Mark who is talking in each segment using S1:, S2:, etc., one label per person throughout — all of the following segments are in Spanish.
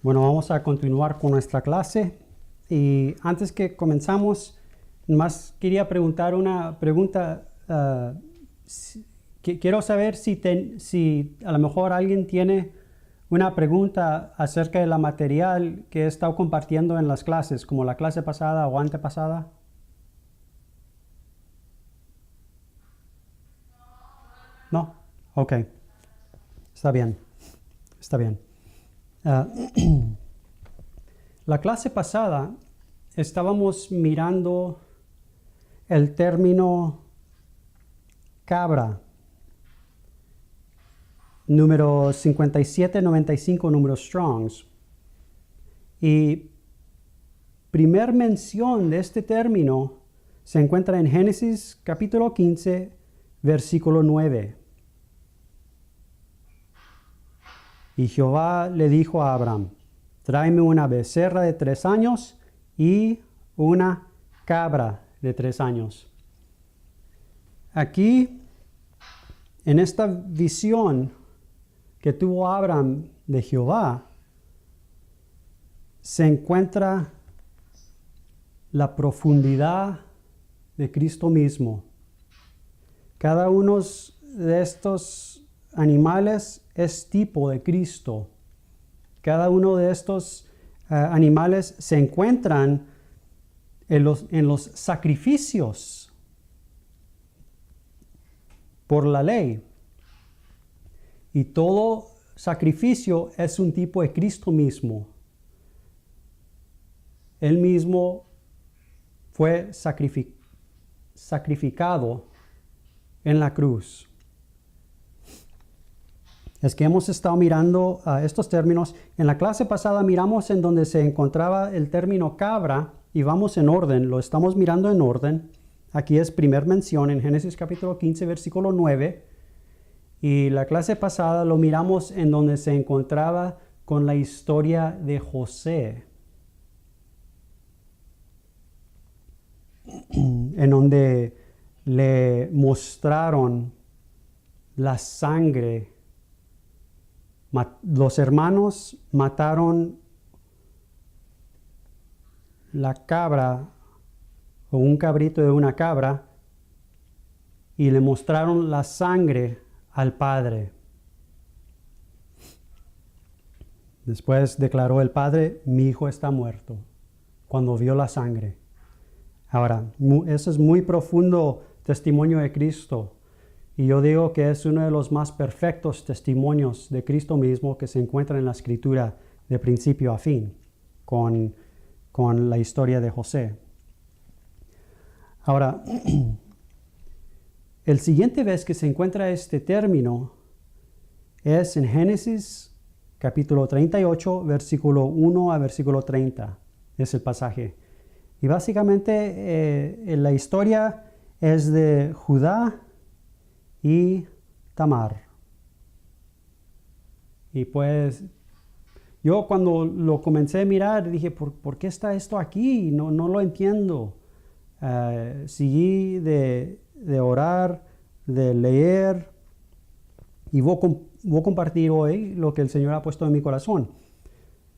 S1: Bueno, vamos a continuar con nuestra clase y antes que comenzamos, más quería preguntar una pregunta. Quiero saber si a lo mejor alguien tiene una pregunta acerca de la material que he estado compartiendo en las clases, como la clase pasada o antepasada. ¿No? Ok. Está bien. Está bien. La clase pasada estábamos mirando el término cabra, número 5795, número Strongs. Y primer mención de este término se encuentra en Génesis capítulo 15, versículo 9. Y Jehová le dijo a Abraham: tráeme una becerra de 3 años y una cabra de 3 años. Aquí, en esta visión que tuvo Abraham de Jehová, se encuentra la profundidad de Cristo mismo. Cada uno de estos animales es tipo de Cristo. Cada uno de estos animales se encuentran en los sacrificios por la ley. Y todo sacrificio es un tipo de Cristo mismo. Él mismo fue sacrificado en la cruz. Es que hemos estado mirando estos términos. En la clase pasada miramos en donde se encontraba el término cabra y vamos en orden, lo estamos mirando en orden. Aquí es primer mención en Génesis capítulo 15, versículo 9. Y la clase pasada lo miramos en donde se encontraba con la historia de José, en donde le mostraron la sangre. Los hermanos mataron la cabra o un cabrito de una cabra y le mostraron la sangre al padre. Después declaró el padre: mi hijo está muerto, cuando vio la sangre. Ahora, eso es muy profundo testimonio de Cristo. Y yo digo que es uno de los más perfectos testimonios de Cristo mismo que se encuentra en la Escritura de principio a fin, con la historia de José. Ahora, el siguiente vez que se encuentra este término es en Génesis capítulo 38, versículo 1 a versículo 30. Es el pasaje. Y básicamente la historia es de Judá y Tamar. Y pues yo cuando lo comencé a mirar dije, ¿por qué está esto aquí? No lo entiendo. Seguí de orar, de leer, y voy a compartir hoy lo que el Señor ha puesto en mi corazón.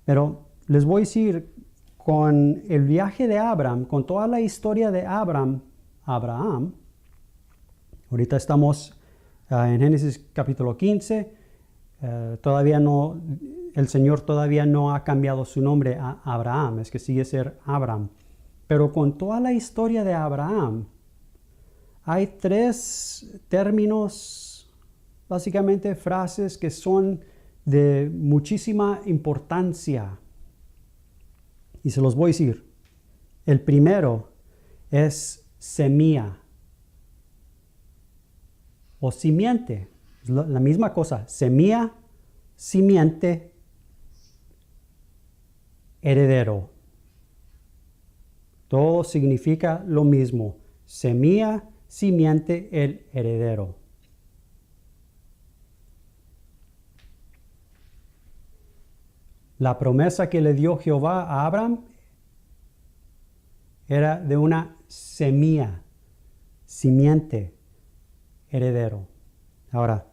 S1: Pero les voy a decir, con el viaje de Abraham, con toda la historia de Abraham, ahorita estamos en Génesis capítulo 15, el Señor todavía no ha cambiado su nombre a Abraham, es que sigue ser Abraham. Pero con toda la historia de Abraham, hay 3 términos, básicamente frases que son de muchísima importancia. Y se los voy a decir. El primero es semilla o simiente. Es la misma cosa. Semilla, simiente, heredero. Todo significa lo mismo. Semilla, simiente, el heredero. La promesa que le dio Jehová a Abraham era de una semilla, simiente, heredero. Ahora,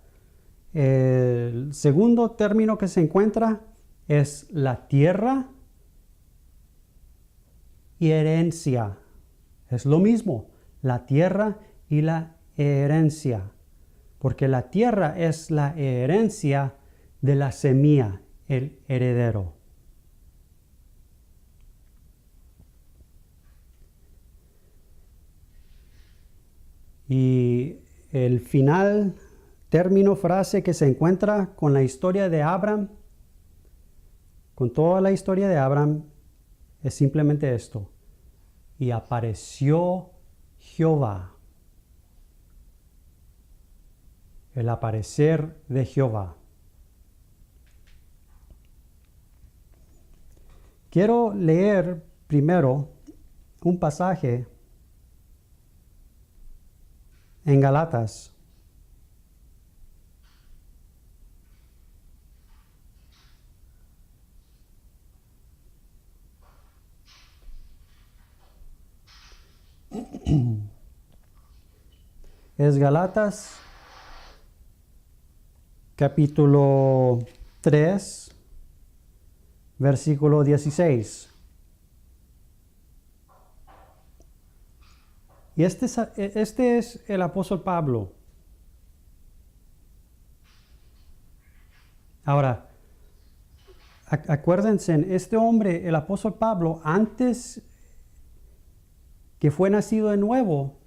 S1: el segundo término que se encuentra es la tierra y herencia. Es lo mismo, la tierra y la herencia. Porque la tierra es la herencia de la semilla, el heredero. Y el final, término, frase que se encuentra con la historia de Abraham, con toda la historia de Abraham, es simplemente esto. Y apareció Jehová. El aparecer de Jehová. Quiero leer primero un pasaje en Galatas. Es Galatas capítulo 3, versículo 16. Y este es el apóstol Pablo. Ahora, acuérdense, este hombre, el apóstol Pablo, antes que fue nacido de nuevo,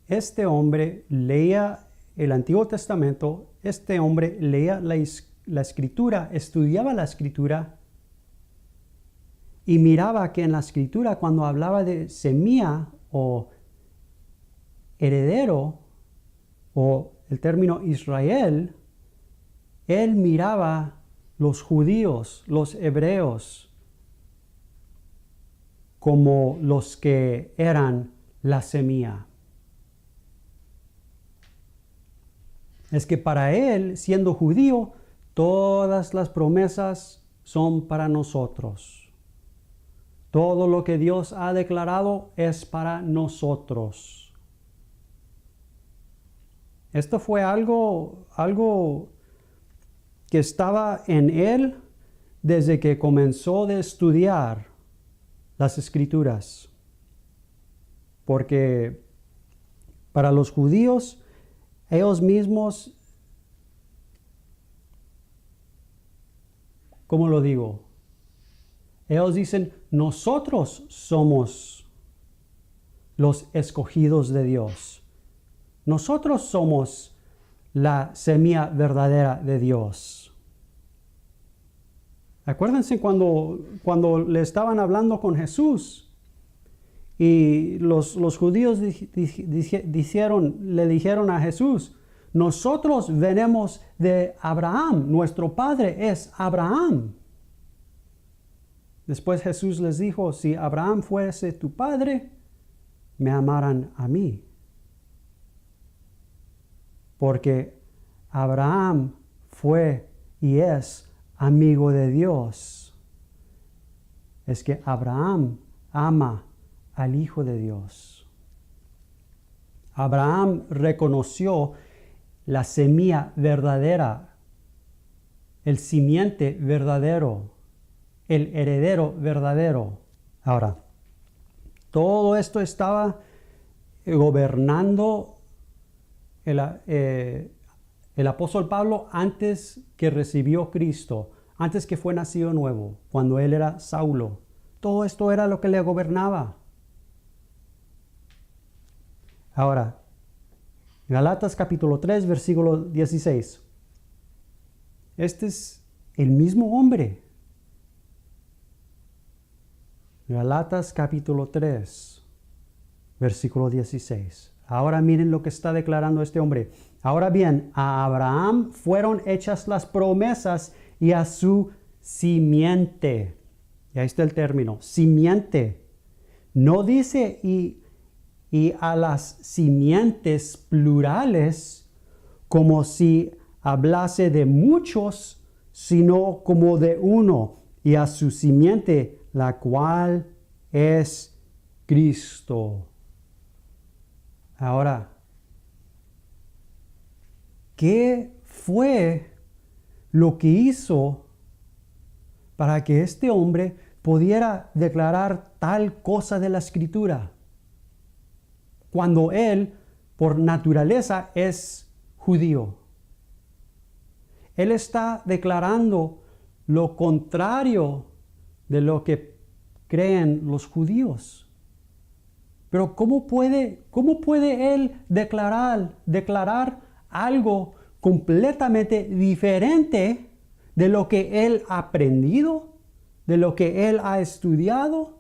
S1: este hombre leía el Antiguo Testamento, este hombre leía la escritura, estudiaba la escritura y miraba que en la escritura cuando hablaba de semilla o heredero o el término Israel, él miraba los judíos, los hebreos, como los que eran la semilla. Es que para él, siendo judío, todas las promesas son para nosotros. Todo lo que Dios ha declarado es para nosotros. Esto fue algo que estaba en él desde que comenzó de estudiar las escrituras. Porque para los judíos, ellos mismos, ¿cómo lo digo? Ellos dicen, nosotros somos los escogidos de Dios. Nosotros somos la semilla verdadera de Dios. Acuérdense cuando le estaban hablando con Jesús y los judíos le dijeron a Jesús, nosotros venimos de Abraham, nuestro padre es Abraham. Después Jesús les dijo, si Abraham fuese tu padre, me amarán a mí. Porque Abraham fue y es amigo de Dios. Es que Abraham ama al Hijo de Dios. Abraham reconoció la semilla verdadera, el simiente verdadero, el heredero verdadero. Ahora, todo esto estaba gobernando el apóstol Pablo antes que recibió Cristo, antes que fue nacido nuevo, cuando él era Saulo. Todo esto era lo que le gobernaba. Ahora, Galatas capítulo 3, versículo 16. Este es el mismo hombre. Galatas capítulo 3, versículo 16. Ahora miren lo que está declarando este hombre. Ahora bien, a Abraham fueron hechas las promesas y a su simiente. Y ahí está el término, simiente. No dice y a las simientes plurales como si hablase de muchos, sino como de uno, y a su simiente, la cual es Cristo. Ahora, ¿qué fue lo que hizo para que este hombre pudiera declarar tal cosa de la Escritura, cuando él, por naturaleza, es judío? Él está declarando lo contrario de lo que creen los judíos. Pero ¿cómo puede él declarar algo completamente diferente de lo que él ha aprendido, de lo que él ha estudiado,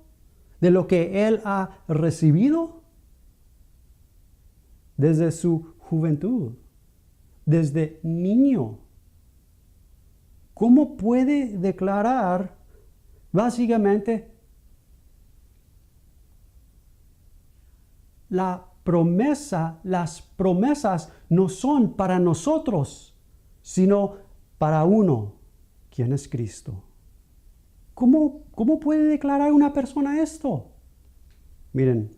S1: de lo que él ha recibido desde su juventud, desde niño? ¿Cómo puede declarar básicamente las promesas no son para nosotros, sino para uno, quien es Cristo? ¿Cómo puede declarar una persona esto? Miren,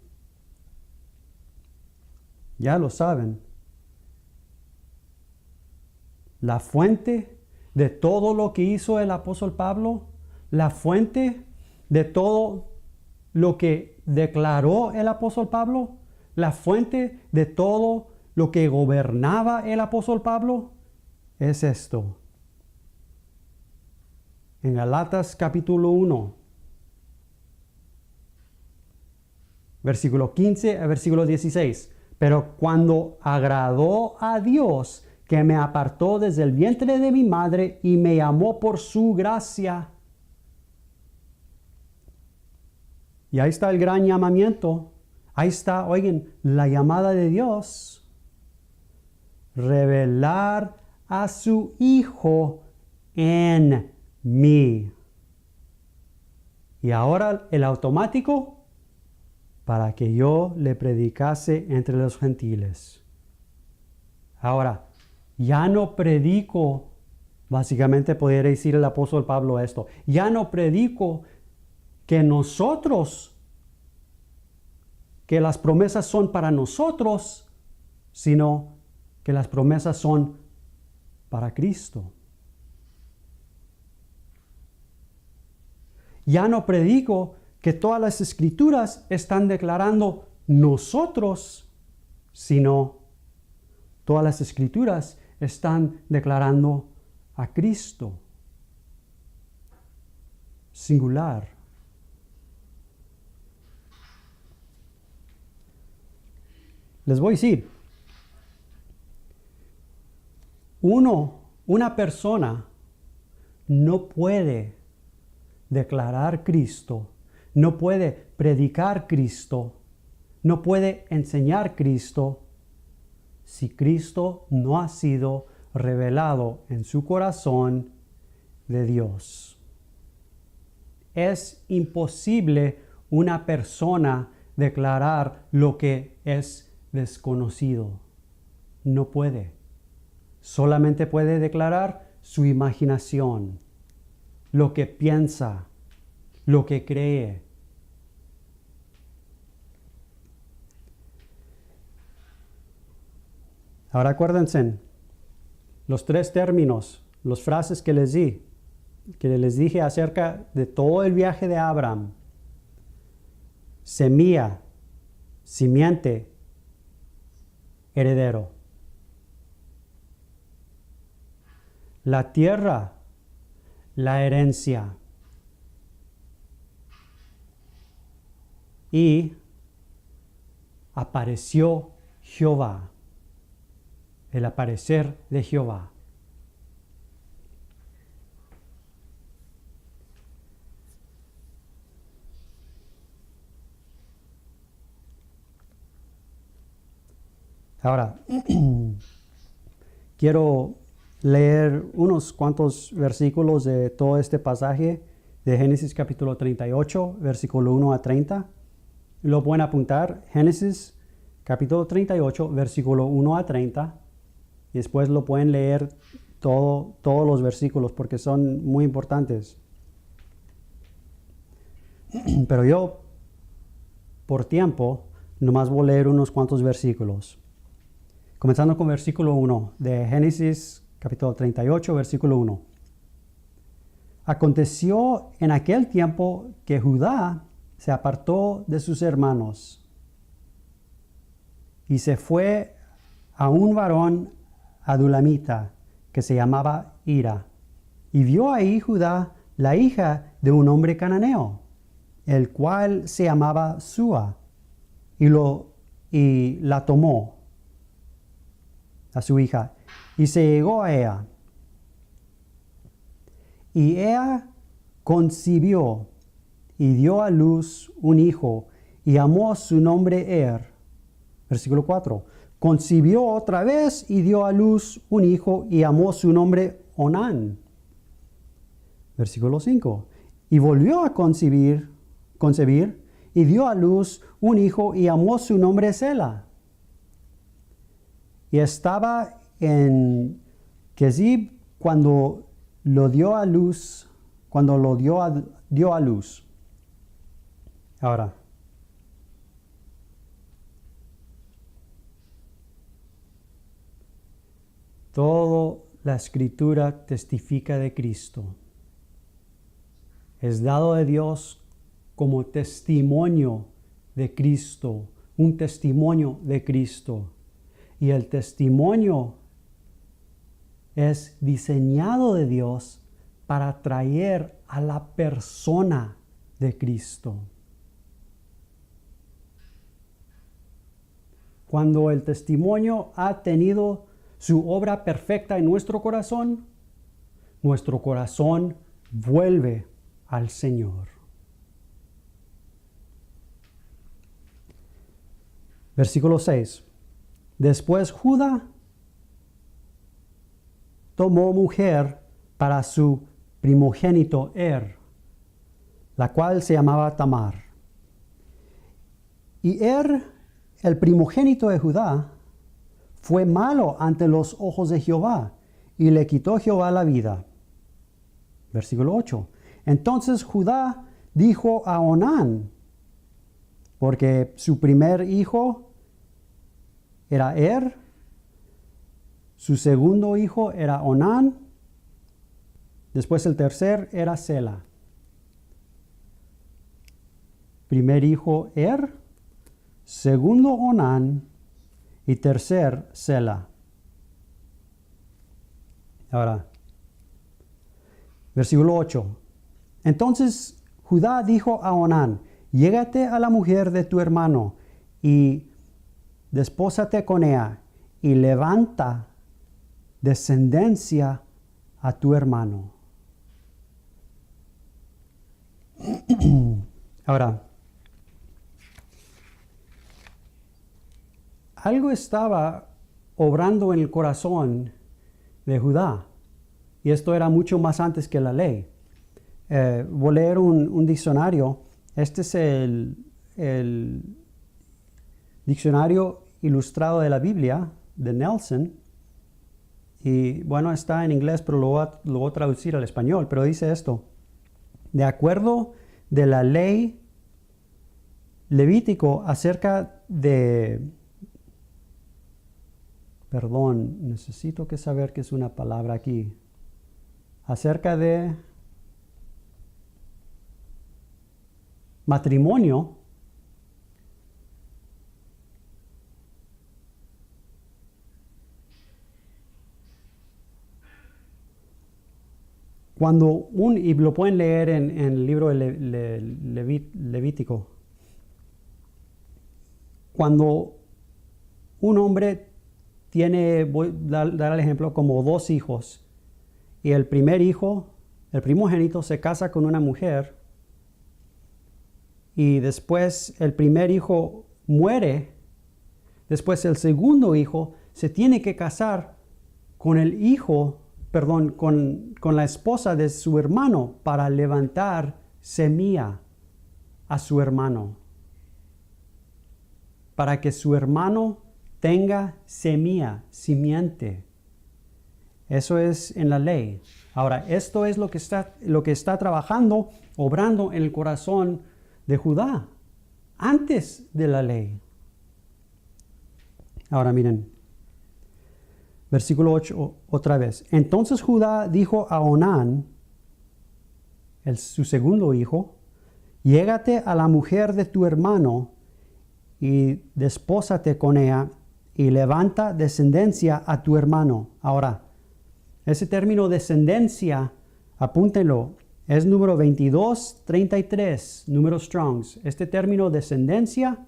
S1: ya lo saben. La fuente de todo lo que hizo el apóstol Pablo, la fuente de todo lo que declaró el apóstol Pablo, la fuente de todo lo que gobernaba el apóstol Pablo, es esto. En Gálatas capítulo 1, versículo 15 a versículo 16. Pero cuando agradó a Dios, que me apartó desde el vientre de mi madre y me llamó por su gracia. Y ahí está el gran llamamiento. Ahí está, oigan, la llamada de Dios. Revelar a su Hijo en mí. Y ahora el automático, para que yo le predicase entre los gentiles. Ahora, ya no predico, básicamente podría decir el apóstol Pablo esto, ya no predico que las promesas son para nosotros, sino que las promesas son para Cristo. Ya no predico que todas las escrituras están declarando nosotros, sino todas las escrituras están declarando a Cristo. Singular. Les voy a decir, una persona no puede declarar Cristo, no puede predicar Cristo, no puede enseñar Cristo si Cristo no ha sido revelado en su corazón de Dios. Es imposible una persona declarar lo que es desconocido. No puede. Solamente puede declarar su imaginación, lo que piensa, lo que cree. Ahora acuérdense, los tres términos, las frases que les dije acerca de todo el viaje de Abraham. Semilla, simiente, heredero. La tierra, la herencia. Y apareció Jehová. El aparecer de Jehová. Ahora, quiero leer unos cuantos versículos de todo este pasaje de Génesis capítulo 38, versículo 1 a 30. Lo pueden apuntar, Génesis capítulo 38, versículo 1 a 30. Y después lo pueden leer todos los versículos porque son muy importantes. Pero yo, por tiempo, nomás voy a leer unos cuantos versículos. Comenzando con versículo 1 de Génesis capítulo 38, versículo 1. Aconteció en aquel tiempo que Judá se apartó de sus hermanos y se fue a un varón adulamita que se llamaba Hira. Y vio ahí Judá la hija de un hombre cananeo, el cual se llamaba Sua, y la tomó a su hija y se llegó a ella. Y ella concibió y dio a luz un hijo y llamó su nombre Versículo 4. Concibió otra vez y dio a luz un hijo y llamó su nombre Onán. Versículo 5. Y volvió a concebir y dio a luz un hijo y llamó su nombre Sela. Y estaba en Kezib cuando lo dio a luz. Ahora, toda la escritura testifica de Cristo. Es dado de Dios como testimonio de Cristo, un testimonio de Cristo. Y el testimonio es diseñado de Dios para traer a la persona de Cristo. Cuando el testimonio ha tenido su obra perfecta en nuestro corazón vuelve al Señor. Versículo 6. Después Judá tomó mujer para su primogénito la cual se llamaba Tamar. Y el primogénito de Judá, fue malo ante los ojos de Jehová, y le quitó Jehová la vida. Versículo 8. Entonces Judá dijo a Onán, porque su primer hijo era su segundo hijo era Onán, después el tercer era Sela. Primer hijo segundo Onán y tercer Sela. Ahora, versículo 8. Entonces Judá dijo a Onán, llégate a la mujer de tu hermano y despósate con ella y levanta descendencia a tu hermano. Ahora, algo estaba obrando en el corazón de Judá, y esto era mucho más antes que la ley. Voy a leer un diccionario. Este es el diccionario ilustrado de la Biblia de Nelson, y bueno, está en inglés, pero lo voy a traducir al español, pero dice esto: de acuerdo de la ley Levítico acerca de... Perdón, necesito que saber qué es una palabra aquí. Acerca de matrimonio, y lo pueden leer en el libro de Levítico, cuando un hombre voy a dar el ejemplo, como 2 hijos, y el primer hijo, el primogénito, se casa con una mujer, y después el primer hijo muere, después el segundo hijo se tiene que casar con con la esposa de su hermano para levantar semilla a su hermano, para que su hermano tenga semilla, simiente. Eso es en la ley. Ahora, esto es lo que está trabajando, obrando en el corazón de Judá, antes de la ley. Ahora miren, versículo 8 otra vez. Entonces Judá dijo a Onán, su segundo hijo, llégate a la mujer de tu hermano y despósate con ella y levanta descendencia a tu hermano. Ahora, ese término descendencia, apúntenlo, es número 2233, número Strongs. Este término descendencia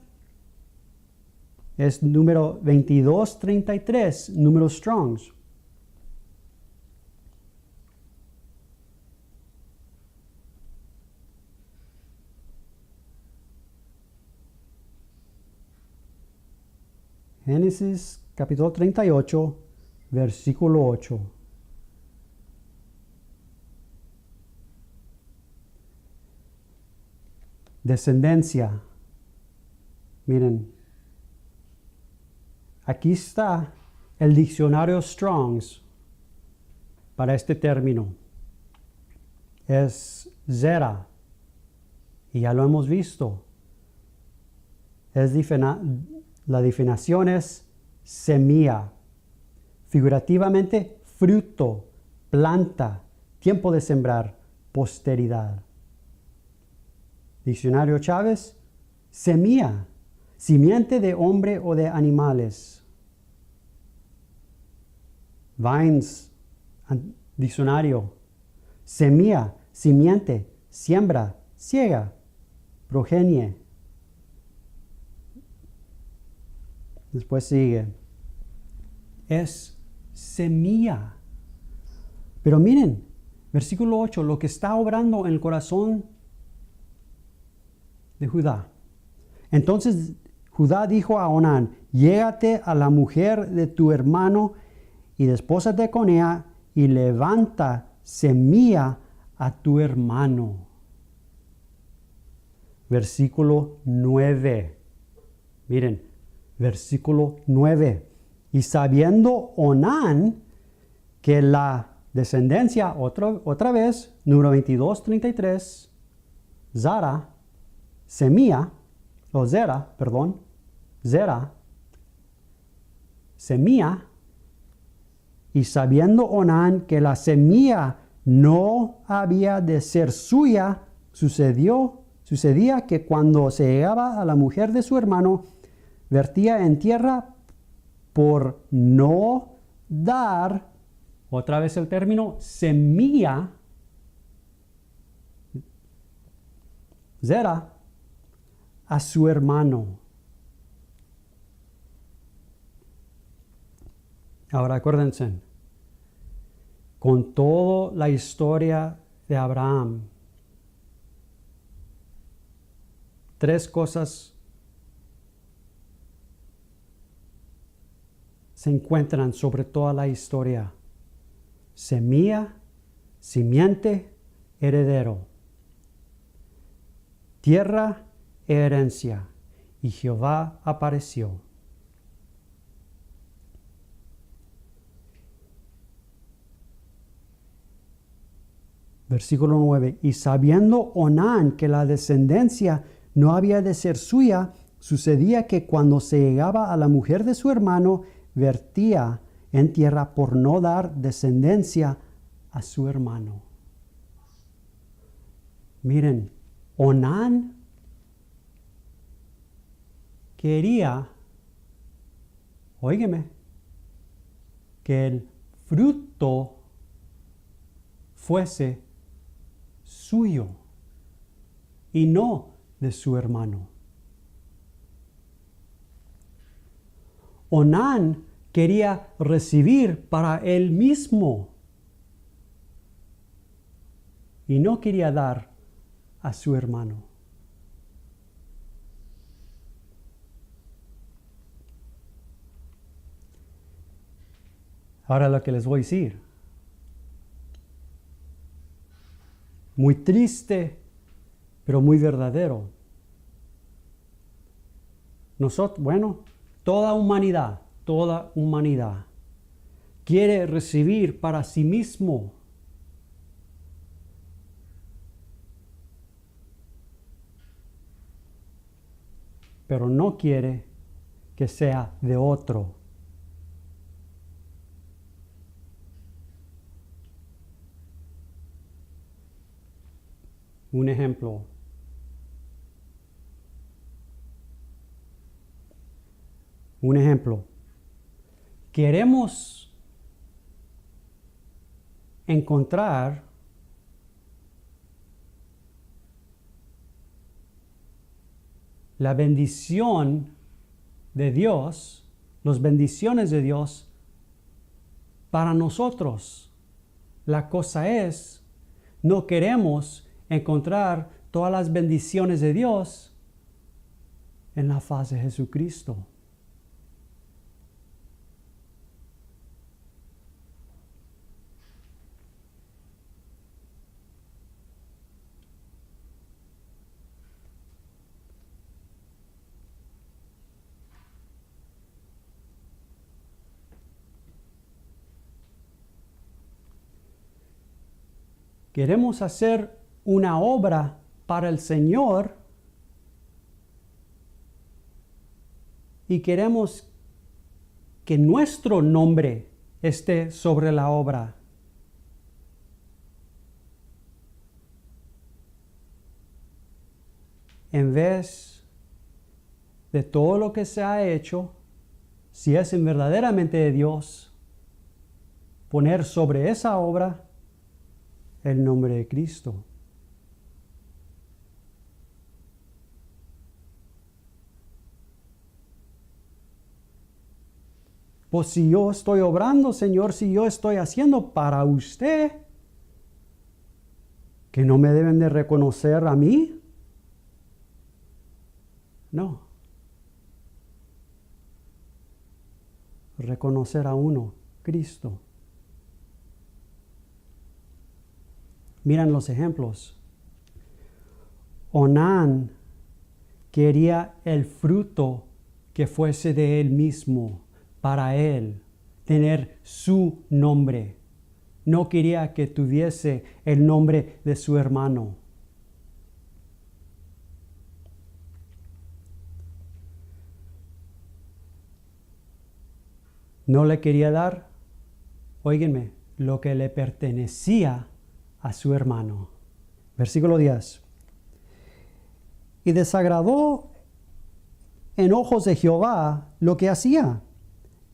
S1: es número 2233, número Strongs. Génesis capítulo 38, versículo 8. Descendencia. Miren, aquí está el diccionario Strongs para este término. Es Zera. Y ya lo hemos visto. La definición es semilla. Figurativamente, fruto, planta, tiempo de sembrar, posteridad. Diccionario Chávez, semilla, simiente de hombre o de animales. Vines, diccionario, semilla, simiente, siembra, ciega, progenie. Después sigue, es semilla. Pero miren, versículo 8, lo que está obrando en el corazón de Judá. Entonces Judá dijo a Onán, llégate a la mujer de tu hermano y despósate con ella y levanta semilla a tu hermano. Versículo 9. Miren, versículo 9. Y sabiendo Onán que la descendencia, otra vez, número 2233, Zara, semilla, o Zera, perdón, Zera, semilla, y sabiendo Onán que la semilla no había de ser suya, sucedía que cuando se llegaba a la mujer de su hermano, vertía en tierra por no dar, otra vez el término, semilla, Zera, a su hermano. Ahora acuérdense, con toda la historia de Abraham, tres cosas se encuentran sobre toda la historia: semilla, simiente, heredero, tierra, herencia, y Jehová apareció. Versículo 9. Y sabiendo Onán que la descendencia no había de ser suya, sucedía que cuando se llegaba a la mujer de su hermano, vertía en tierra por no dar descendencia a su hermano. Miren, Onán quería, óigame, que el fruto fuese suyo y no de su hermano. Onán quería recibir para él mismo y no quería dar a su hermano. Ahora lo que les voy a decir. Muy triste, pero muy verdadero. Toda humanidad quiere recibir para sí mismo. Pero no quiere que sea de otro. Un ejemplo. Un ejemplo. Queremos encontrar la bendición de Dios, las bendiciones de Dios para nosotros. La cosa es, no queremos encontrar todas las bendiciones de Dios en la faz de Jesucristo. Queremos hacer una obra para el Señor y queremos que nuestro nombre esté sobre la obra. En vez de todo lo que se ha hecho, si es verdaderamente de Dios, poner sobre esa obra el nombre de Cristo. Pues si yo estoy obrando, Señor, si yo estoy haciendo para usted, ¿que no me deben de reconocer a mí? No. Reconocer a uno, Cristo. Miren los ejemplos. Onán quería el fruto que fuese de él mismo, para él, tener su nombre. No quería que tuviese el nombre de su hermano. No le quería dar, óiganme, lo que le pertenecía a su hermano. Versículo 10. Y desagradó en ojos de Jehová lo que hacía,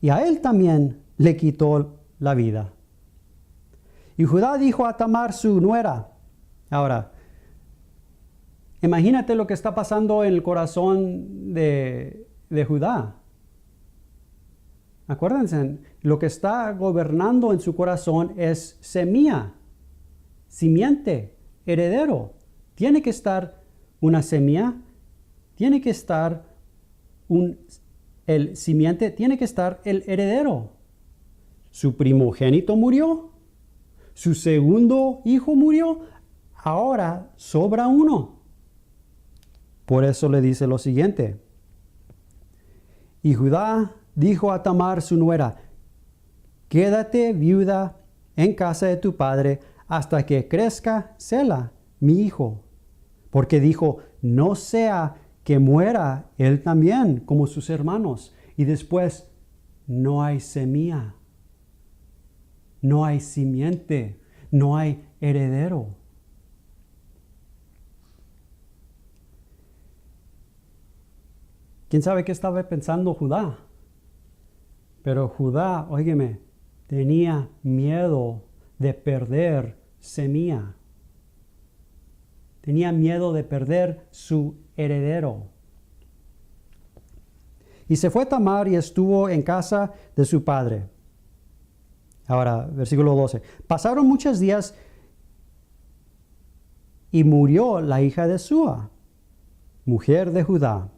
S1: y a él también le quitó la vida. Y Judá dijo a Tamar su nuera. Ahora, imagínate lo que está pasando en el corazón de Judá. Acuérdense, lo que está gobernando en su corazón es semilla, simiente, heredero. Tiene que estar una semilla, tiene que estar el simiente, tiene que estar el heredero. Su primogénito murió, su segundo hijo murió, ahora sobra uno. Por eso le dice lo siguiente. Y Judá dijo a Tamar su nuera, quédate viuda en casa de tu padre hasta que crezca Sela, mi hijo. Porque dijo, no sea que muera él también como sus hermanos. Y después no hay semilla, no hay simiente, no hay heredero. ¿Quién sabe qué estaba pensando Judá? Pero Judá, óigeme, tenía miedo de perder semilla. Tenía miedo de perder su heredero. Y se fue Tamar y estuvo en casa de su padre. Ahora, versículo 12. Pasaron muchos días y murió la hija de Súa, mujer de Judá.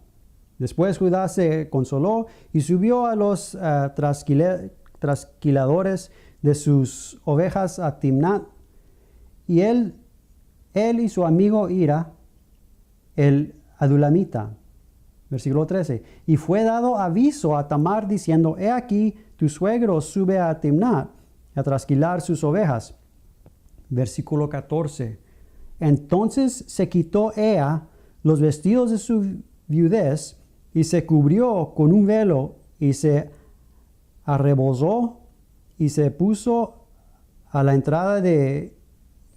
S1: Después Judá se consoló y subió a los trasquiladores de sus ovejas a Timnat. Y él y su amigo Ira, el adulamita. Versículo 13. Y fue dado aviso a Tamar diciendo, he aquí, tu suegro sube a Timnat a trasquilar sus ovejas. Versículo 14. Entonces se quitó ella los vestidos de su viudez y se cubrió con un velo y se arrebozó y se puso a la entrada de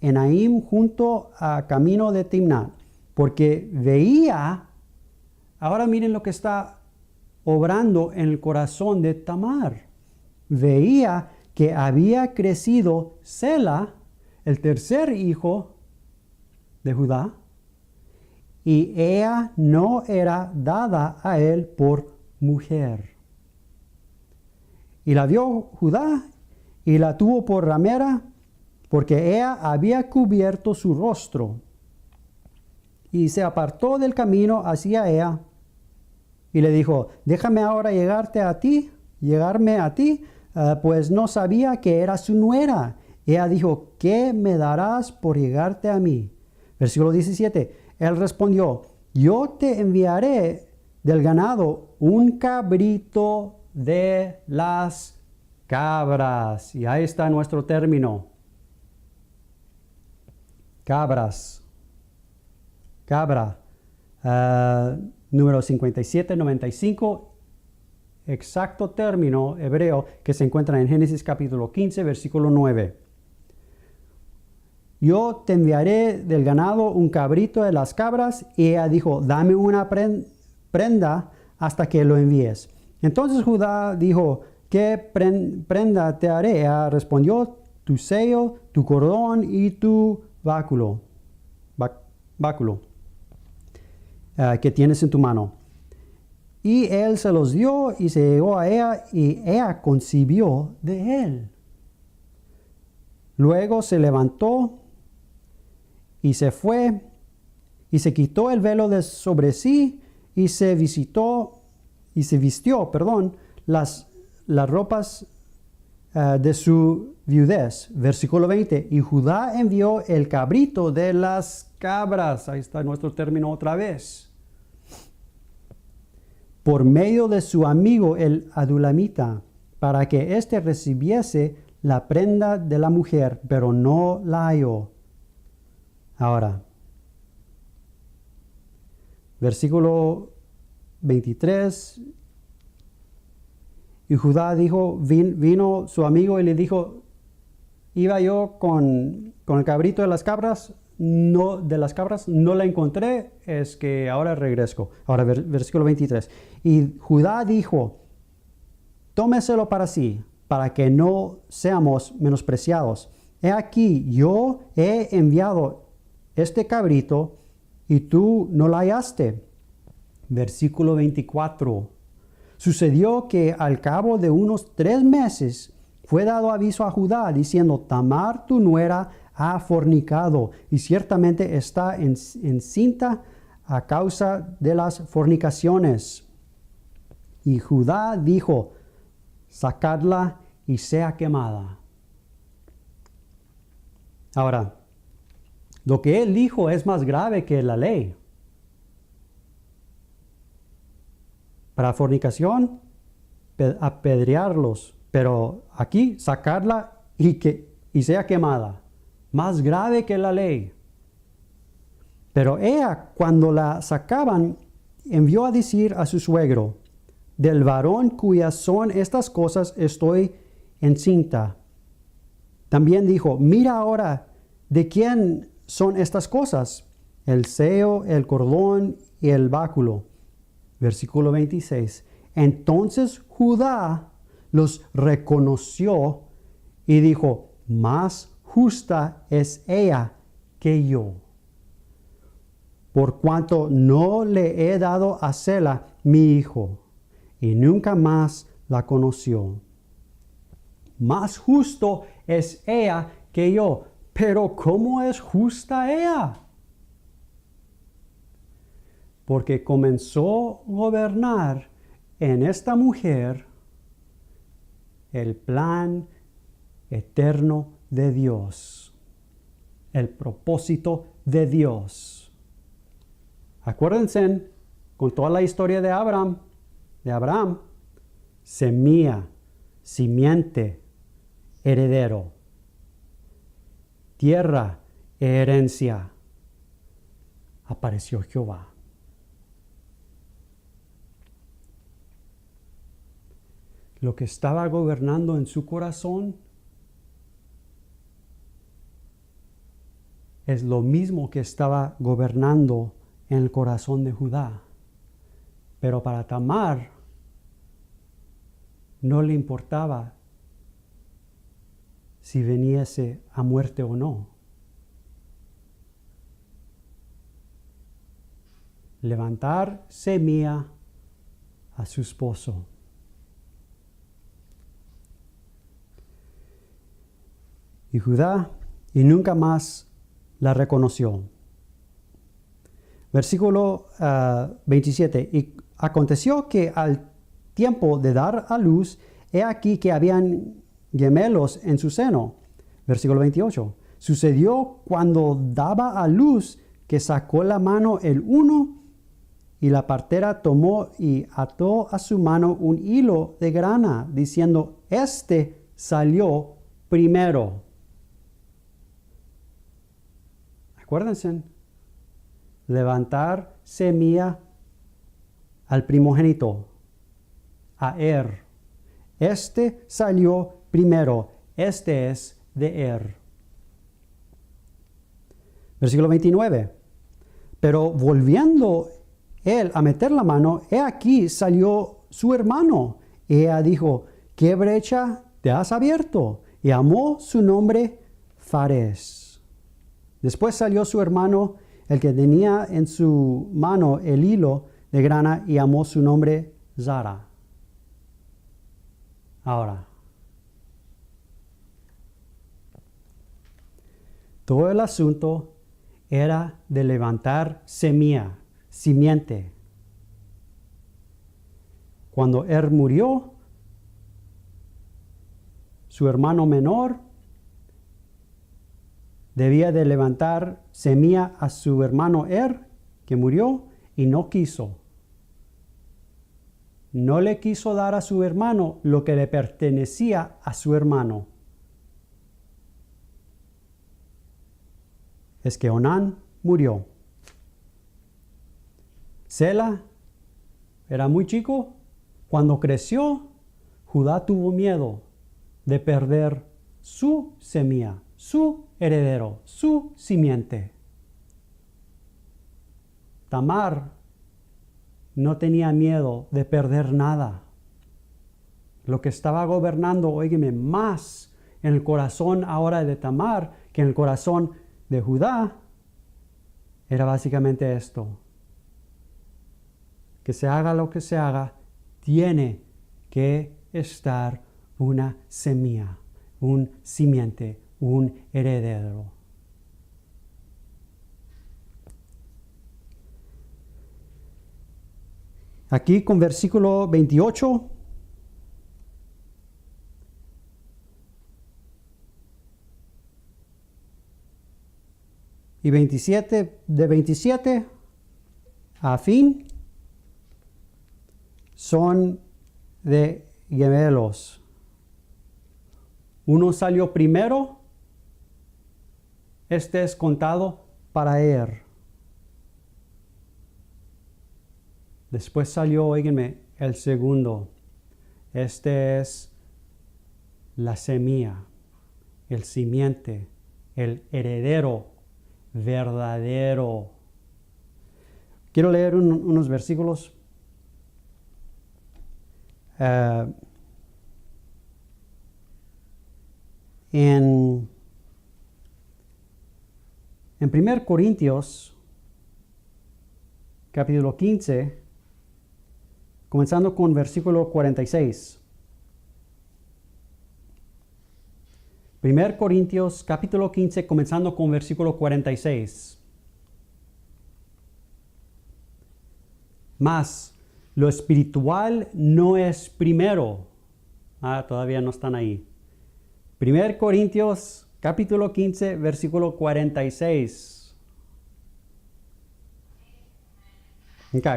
S1: Enaim junto a camino de Timnat, porque veía, ahora miren lo que está obrando en el corazón de Tamar. Veía que había crecido Sela, el tercer hijo de Judá, y ella no era dada a él por mujer. Y la vio Judá y la tuvo por ramera, porque ella había cubierto su rostro. Y se apartó del camino hacia ella y le dijo, déjame ahora llegarme a ti, pues no sabía que era su nuera. Ella dijo, ¿qué me darás por llegarte a mí? Versículo 17, él respondió, yo te enviaré del ganado un cabrito de las cabras. Y ahí está nuestro término. Cabras. Cabra. Número 5795. Exacto término hebreo que se encuentra en Génesis capítulo 15, versículo 9. Yo te enviaré del ganado un cabrito de las cabras. Y ella dijo, dame una prenda hasta que lo envíes. Entonces Judá dijo, ¿qué prenda te haré? Ella respondió, tu sello, tu cordón y tu báculo que tienes en tu mano. Y él se los dio y se llegó a ella y ella concibió de él. Luego se levantó y se fue y se quitó el velo de sobre sí y se vistió, las ropas de su viudez. Versículo 20. Y Judá envió el cabrito de las cabras. Ahí está nuestro término otra vez. Por medio de su amigo el adulamita, para que éste recibiese la prenda de la mujer, pero no la halló. Ahora, versículo 23. Y Judá dijo, vino su amigo y le dijo, iba yo con el cabrito de las cabras, no la encontré, es que ahora regreso. Ahora, versículo 23. Y Judá dijo, tómeselo para sí, para que no seamos menospreciados. He aquí, yo he enviado este cabrito y tú no la hallaste. Versículo 24. Sucedió que al cabo de unos 3 meses fue dado aviso a Judá diciendo, Tamar tu nuera ha fornicado y ciertamente está encinta a causa de las fornicaciones. Y Judá dijo, sacadla y sea quemada. Ahora, lo que él dijo es más grave que la ley. Para fornicación, apedrearlos, pero aquí sacarla y sea quemada. Más grave que la ley. Pero ella, cuando la sacaban, envió a decir a su suegro, del varón cuyas son estas cosas estoy encinta. También dijo, mira ahora, ¿de quién son estas cosas? El sello, el cordón y el báculo. Versículo 26. Entonces Judá los reconoció y dijo, más justa es ella que yo, por cuanto no le he dado a Sela mi hijo, y nunca más la conoció. Más justo es ella que yo, pero ¿cómo es justa ella? Porque comenzó a gobernar en esta mujer el plan eterno de Dios, el propósito de Dios. Acuérdense con toda la historia de Abraham, semilla, simiente, heredero, tierra, herencia. Apareció Jehová. Lo que estaba gobernando en su corazón es lo mismo que estaba gobernando en el corazón de Judá. Pero para Tamar no le importaba si viniese a muerte o no. Levantar semilla a su esposo. Y Judá y nunca más la reconoció. Versículo 27. Y aconteció que al tiempo de dar a luz, he aquí que habían gemelos en su seno. Versículo 28. Sucedió cuando daba a luz que sacó la mano el uno, y la partera tomó y ató a su mano un hilo de grana, diciendo, este salió primero. Acuérdense, levantar semilla al primogénito, a Este salió primero, este es de Versículo 29. Pero volviendo él a meter la mano, he aquí salió su hermano. Y ella dijo, ¿qué brecha te has abierto? Y llamó su nombre Fares. Después salió su hermano, el que tenía en su mano el hilo de grana, y llamó su nombre Zara. Ahora, todo el asunto era de levantar semilla, simiente. Cuando murió, su hermano menor debía de levantar semilla a su hermano que murió, y no quiso. No le quiso dar a su hermano lo que le pertenecía a su hermano. Es que Onán murió. Sela era muy chico. Cuando creció, Judá tuvo miedo de perder su semilla, su heredero, su simiente. Tamar no tenía miedo de perder nada. Lo que estaba gobernando, óigeme, más en el corazón ahora de Tamar que en el corazón de Judá, era básicamente esto. Que se haga lo que se haga, tiene que estar una semilla, un simiente, un heredero. Aquí con versículo 28. Y 27, de 27 a fin, son de gemelos. Uno salió primero, este es contado para Después salió, oíganme, el segundo. Este es la semilla, el simiente, el heredero verdadero. Quiero leer unos versículos. En 1 Corintios, capítulo 15, comenzando con versículo 46. 1 Corintios, capítulo 15, comenzando con versículo 46. Mas lo espiritual no es primero. Todavía no están ahí. 1 Corintios, capítulo 15, versículo 46. Ok.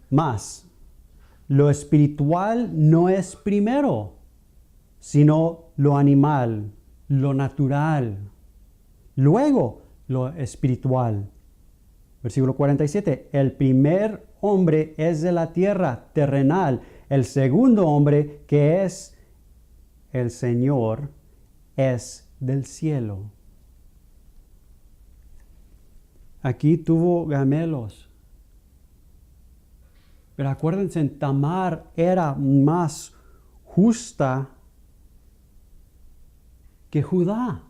S1: Mas lo espiritual no es primero, sino lo animal, lo natural. Luego, lo espiritual. Versículo 47. El primer hombre es de la tierra terrenal. El segundo hombre, que es el Señor, es del cielo. Aquí tuvo gemelos. Pero acuérdense, Tamar era más justa que Judá.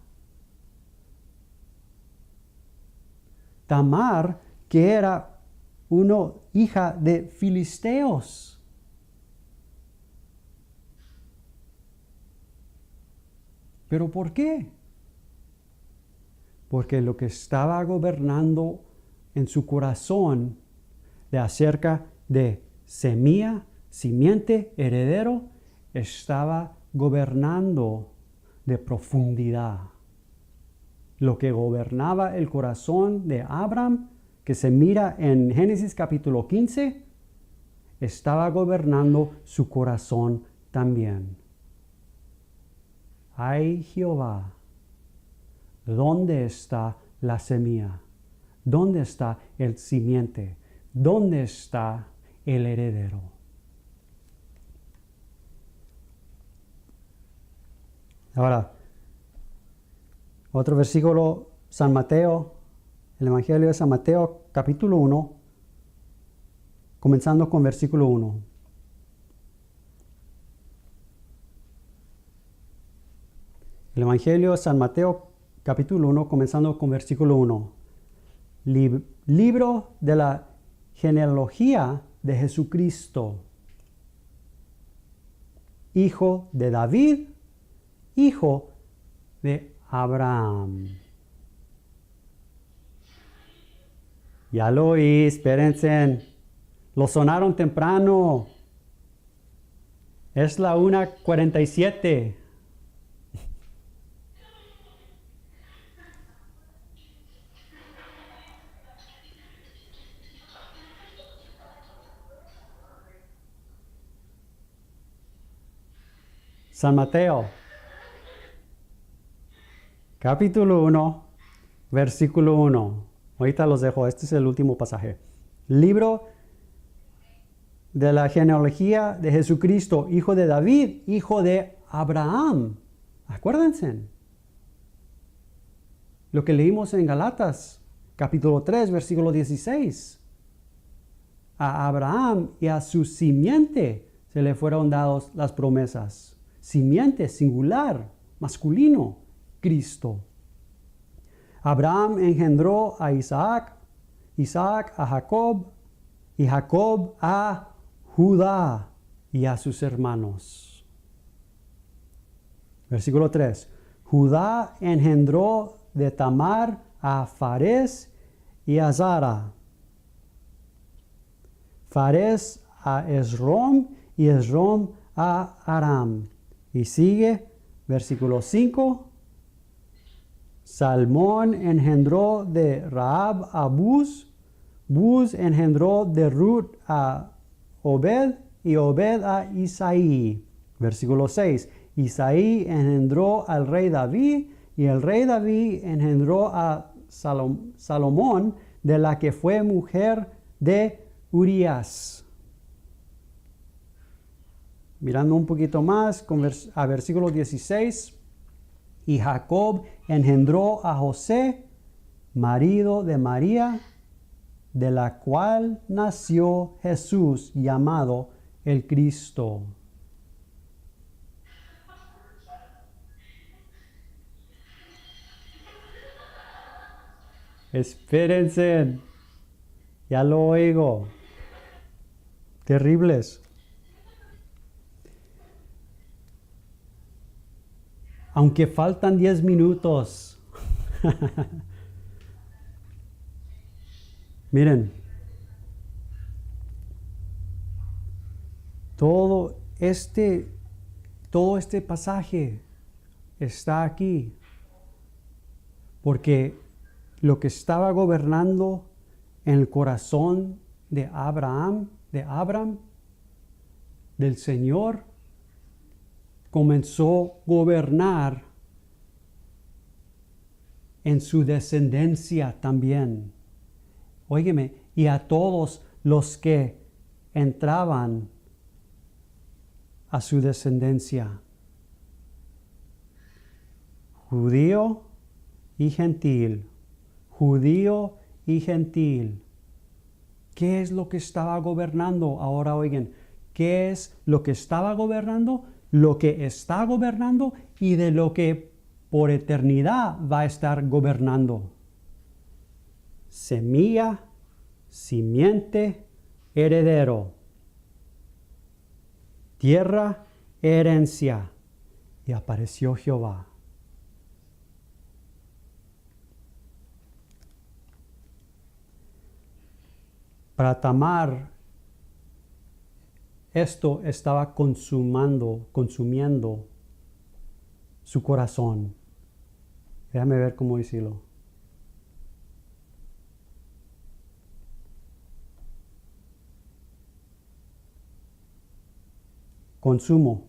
S1: Tamar, que era una hija de filisteos. ¿Pero por qué? Porque lo que estaba gobernando en su corazón de acerca de semilla, simiente, heredero, estaba gobernando de profundidad. Lo que gobernaba el corazón de Abraham, que se mira en Génesis capítulo 15, estaba gobernando su corazón también. Ay Jehová, ¿dónde está la semilla? ¿Dónde está el simiente? ¿Dónde está el heredero? Ahora, otro versículo, San Mateo, el Evangelio de San Mateo, capítulo 1, comenzando con versículo 1. El Evangelio de San Mateo, capítulo 1, comenzando con versículo 1. Libro de la genealogía de Jesucristo, hijo de David, hijo de Abraham. Ya lo oí, espérense. Lo sonaron temprano. Es la 1:47. San Mateo, capítulo 1, versículo 1. Ahorita los dejo, este es el último pasaje. Libro de la genealogía de Jesucristo, hijo de David, hijo de Abraham. Acuérdense. Lo que leímos en Galatas, capítulo 3, versículo 16. A Abraham y a su simiente se le fueron dadas las promesas. Simiente, singular, masculino, Cristo. Abraham engendró a Isaac, Isaac a Jacob, y Jacob a Judá y a sus hermanos. Versículo 3. Judá engendró de Tamar a Fares y a Zara. Fares a Esrom y Esrom a Aram. Y sigue, versículo 5. Salmón engendró de Rahab a Buz. Buz engendró de Ruth a Obed y Obed a Isaí. Versículo 6. Isaí engendró al rey David y el rey David engendró a Salomón, de la que fue mujer de Urías. Mirando un poquito más a versículo 16. Y Jacob engendró a José, marido de María, de la cual nació Jesús, llamado el Cristo. Espérense, ya lo oigo. Terribles. Aunque faltan 10 minutos. Miren, todo este pasaje está aquí porque lo que estaba gobernando en el corazón de Abraham, del Señor, comenzó a gobernar en su descendencia también. Óigeme, y a todos los que entraban a su descendencia. Judío y gentil, judío y gentil. ¿Qué es lo que estaba gobernando? Ahora oigan, ¿qué es lo que estaba gobernando? Lo que está gobernando y de lo que por eternidad va a estar gobernando. Semilla, simiente, heredero. Tierra, herencia. Y apareció Jehová. Para Tamar, esto estaba consumiendo su corazón. Déjame ver cómo decirlo. Consumo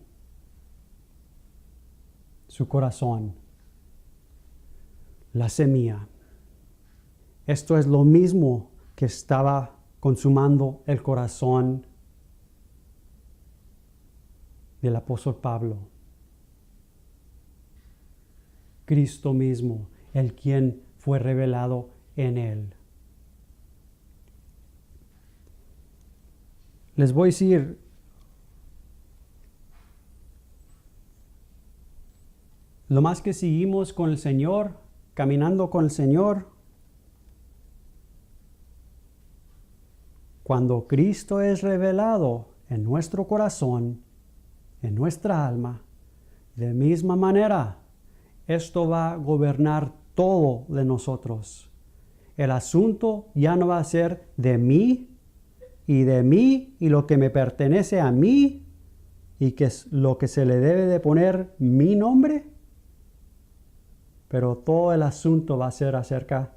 S1: su corazón. La semilla. Esto es lo mismo que estaba consumando el corazón del apóstol Pablo. Cristo mismo, el quien fue revelado en él. Les voy a decir, lo más que seguimos con el Señor, caminando con el Señor, cuando Cristo es revelado en nuestro corazón, en nuestra alma, de misma manera, esto va a gobernar todo de nosotros. El asunto ya no va a ser de mí y lo que me pertenece a mí y que es lo que se le debe de poner mi nombre, pero todo el asunto va a ser acerca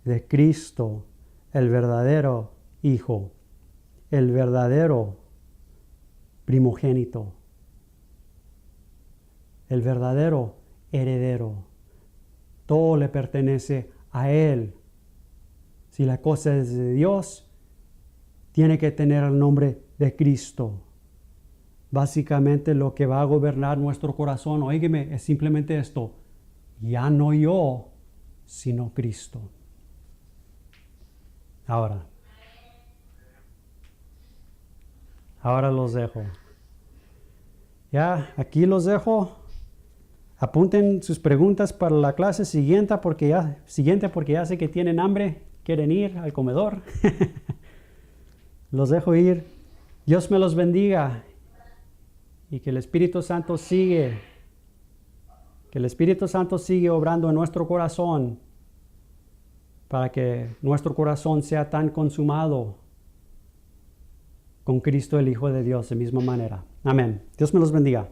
S1: de Cristo, el verdadero Hijo, el verdadero primogénito, el verdadero heredero. Todo le pertenece a Él. Si la cosa es de Dios, tiene que tener el nombre de Cristo. Básicamente lo que va a gobernar nuestro corazón, óigame, es simplemente esto. Ya no yo, sino Cristo. Ahora los dejo. Ya, aquí los dejo. Apunten sus preguntas para la clase siguiente porque ya sé que tienen hambre, quieren ir al comedor. Los dejo ir. Dios me los bendiga y que el Espíritu Santo sigue obrando en nuestro corazón para que nuestro corazón sea tan consumado con Cristo el Hijo de Dios de misma manera. Amén. Dios me los bendiga.